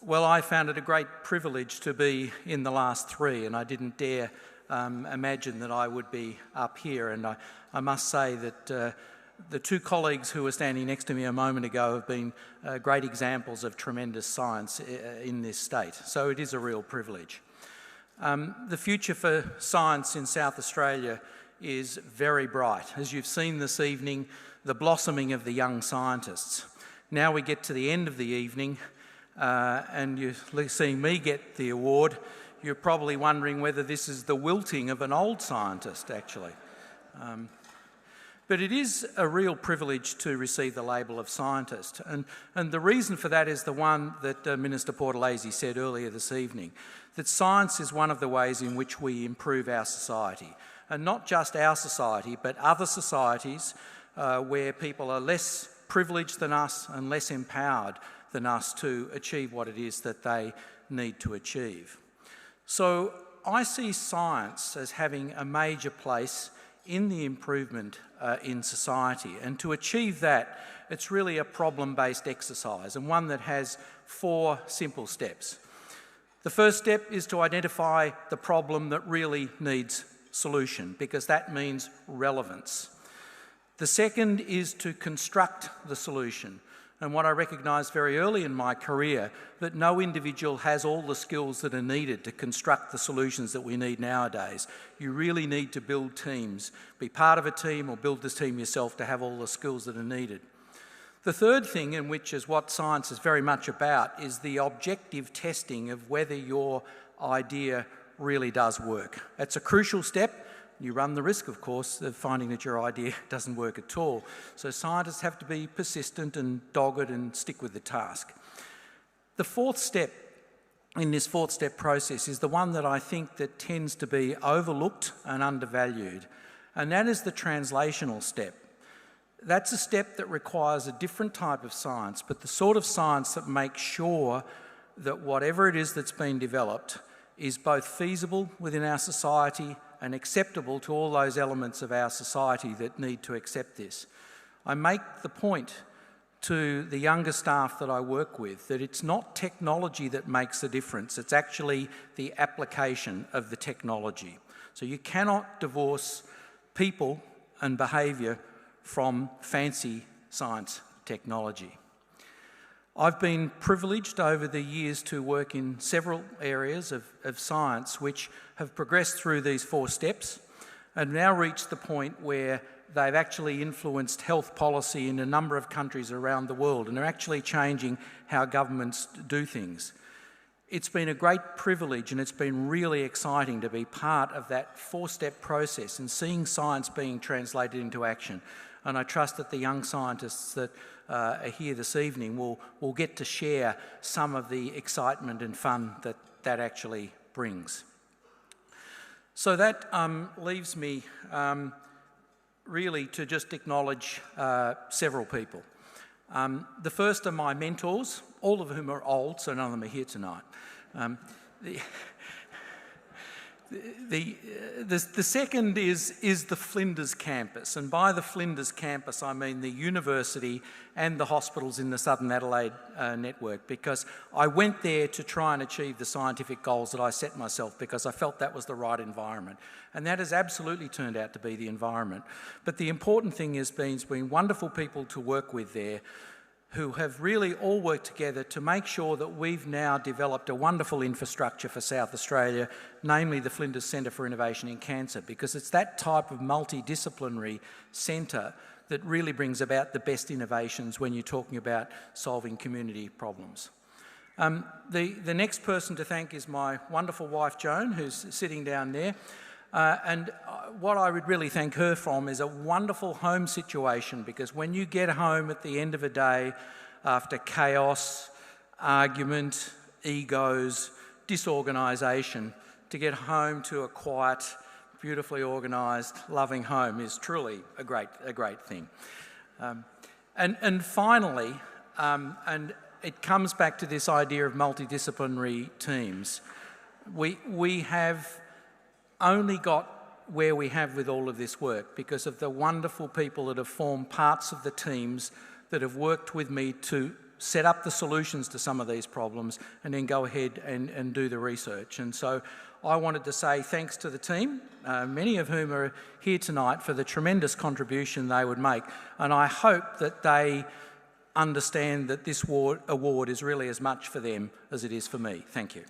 Well, I found it a great privilege to be in the last three, and I didn't dare imagine that I would be up here. And I must say that the two colleagues who were standing next to me a moment ago have been great examples of tremendous science in this state. So it is a real privilege. The future for science in South Australia is very bright. As you've seen this evening, the blossoming of the young scientists. Now we get to the end of the evening and you're seeing me get the award. You're probably wondering whether this is the wilting of an old scientist, actually. But it is a real privilege to receive the label of scientist. And the reason for that is the one that Minister Portalese said earlier this evening, that science is one of the ways in which we improve our society. And not just our society, but other societies where people are less privileged than us and less empowered than us to achieve what it is that they need to achieve. So I see science as having a major place in the improvement in society. And to achieve that, it's really a problem-based exercise, and one that has 4 simple steps. The first step is to identify the problem that really needs solution, because that means relevance. The second is to construct the solution. And what I recognised very early in my career, that no individual has all the skills that are needed to construct the solutions that we need nowadays. You really need to build teams, be part of a team or build this team yourself to have all the skills that are needed. The third thing, in which is what science is very much about, is the objective testing of whether your idea really does work. It's a crucial step. You run the risk, of course, of finding that your idea doesn't work at all. So scientists have to be persistent and dogged and stick with the task. The fourth step in this 4-step process is the one that I think that tends to be overlooked and undervalued, and that is the translational step. That's a step that requires a different type of science, but the sort of science that makes sure that whatever it is that's been developed is both feasible within our society and acceptable to all those elements of our society that need to accept this. I make the point to the younger staff that I work with that it's not technology that makes the difference, it's actually the application of the technology. So you cannot divorce people and behaviour from fancy science technology. I've been privileged over the years to work in several areas of science which have progressed through these 4 steps and now reached the point where they've actually influenced health policy in a number of countries around the world and are actually changing how governments do things. It's been a great privilege and it's been really exciting to be part of that 4-step process and seeing science being translated into action. And I trust that the young scientists that are here this evening will get to share some of the excitement and fun that actually brings. So that leaves me really to just acknowledge several people. The first are my mentors, all of whom are old, so none of them are here tonight. The second is the Flinders campus, and by the Flinders campus I mean the university and the hospitals in the Southern Adelaide network, because I went there to try and achieve the scientific goals that I set myself because I felt that was the right environment, and that has absolutely turned out to be the environment. But the important thing has been wonderful people to work with there who have really all worked together to make sure that we've now developed a wonderful infrastructure for South Australia, namely the Flinders Centre for Innovation in Cancer, because it's that type of multidisciplinary centre that really brings about the best innovations when you're talking about solving community problems. The next person to thank is my wonderful wife Joan, who's sitting down there. And what I would really thank her from is a wonderful home situation, because when you get home at the end of a day after chaos, argument, egos, disorganisation, to get home to a quiet, beautifully organised, loving home is truly a great thing. And finally, and it comes back to this idea of multidisciplinary teams, we have only got where we have with all of this work because of the wonderful people that have formed parts of the teams that have worked with me to set up the solutions to some of these problems and then go ahead and do the research. And so I wanted to say thanks to the team, many of whom are here tonight, for the tremendous contribution they would make. And I hope that they understand that this award is really as much for them as it is for me. Thank you.